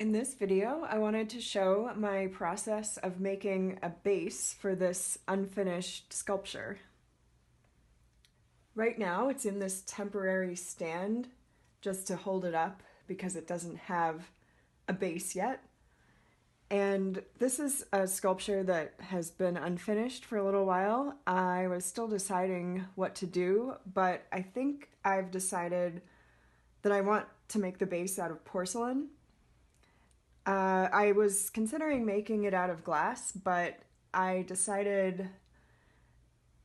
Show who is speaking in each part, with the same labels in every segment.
Speaker 1: In this video, I wanted to show my process of making a base for this unfinished sculpture. Right now, it's in this temporary stand just to hold it up because it doesn't have a base yet. And this is a sculpture that has been unfinished for a little while. I was still deciding what to do, but I think I've decided that I want to make the base out of porcelain. I was considering making it out of glass, but I decided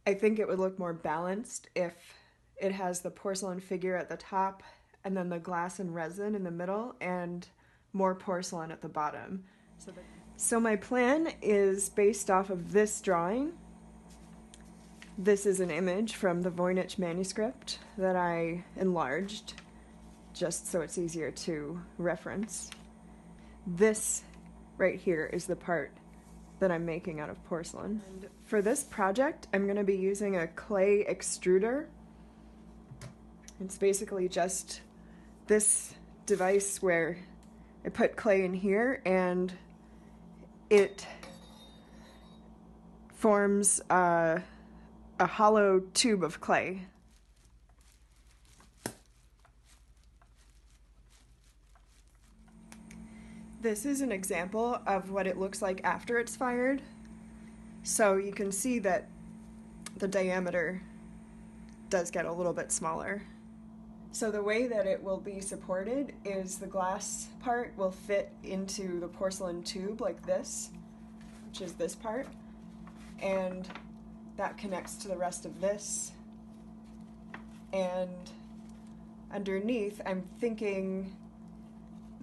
Speaker 1: I think it would look more balanced if it has the porcelain figure at the top and then the glass and resin in the middle and more porcelain at the bottom. So my plan is based off of this drawing. This is an image from the Voynich manuscript that I enlarged just so it's easier to reference. This right here is the part that I'm making out of porcelain. And for this project, I'm going to be using a clay extruder. It's basically just this device where I put clay in here and it forms a hollow tube of clay. This is an example of what it looks like after it's fired. So you can see that the diameter does get a little bit smaller. So the way that it will be supported is the glass part will fit into the porcelain tube like this, which is this part, and that connects to the rest of this. And underneath, I'm thinking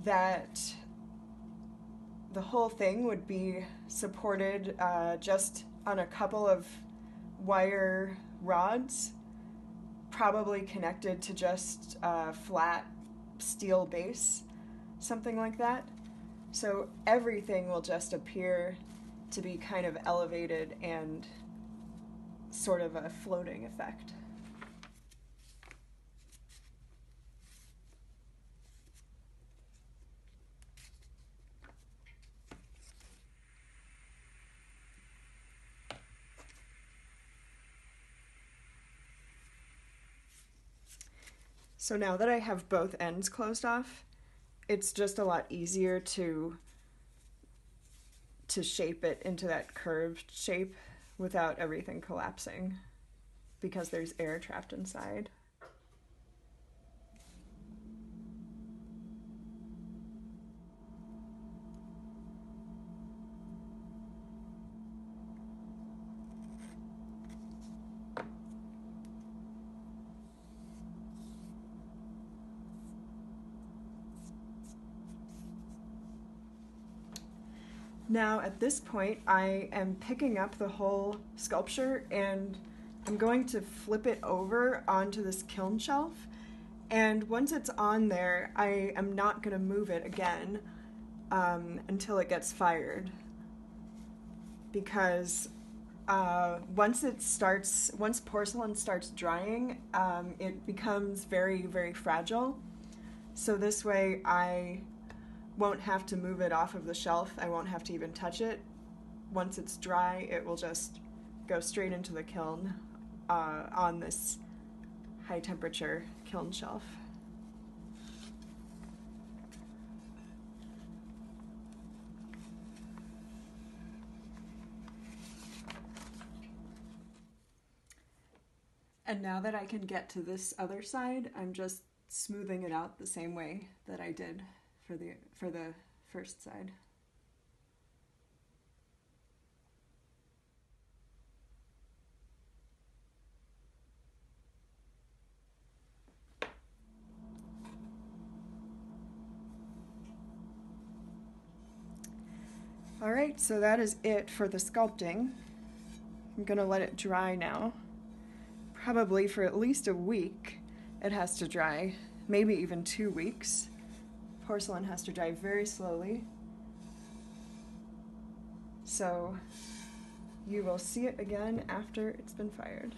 Speaker 1: that the whole thing would be supported just on a couple of wire rods, probably connected to just a flat steel base, something like that. So everything will just appear to be kind of elevated and sort of a floating effect. So now that I have both ends closed off, it's just a lot easier to shape it into that curved shape without everything collapsing because there's air trapped inside. Now at this point I am picking up the whole sculpture and I'm going to flip it over onto this kiln shelf, and once it's on there I am not going to move it again until it gets fired, because once porcelain starts drying it becomes very, very fragile. So this way I won't have to move it off of the shelf. I won't have to even touch it. Once it's dry, it will just go straight into the kiln on this high temperature kiln shelf. And now that I can get to this other side, I'm just smoothing it out the same way that I did for the first side. All right, so that is it for the sculpting. I'm gonna let it dry now. Probably for at least a week it has to dry, maybe even 2 weeks. Porcelain has to dry very slowly. So you will see it again after it's been fired.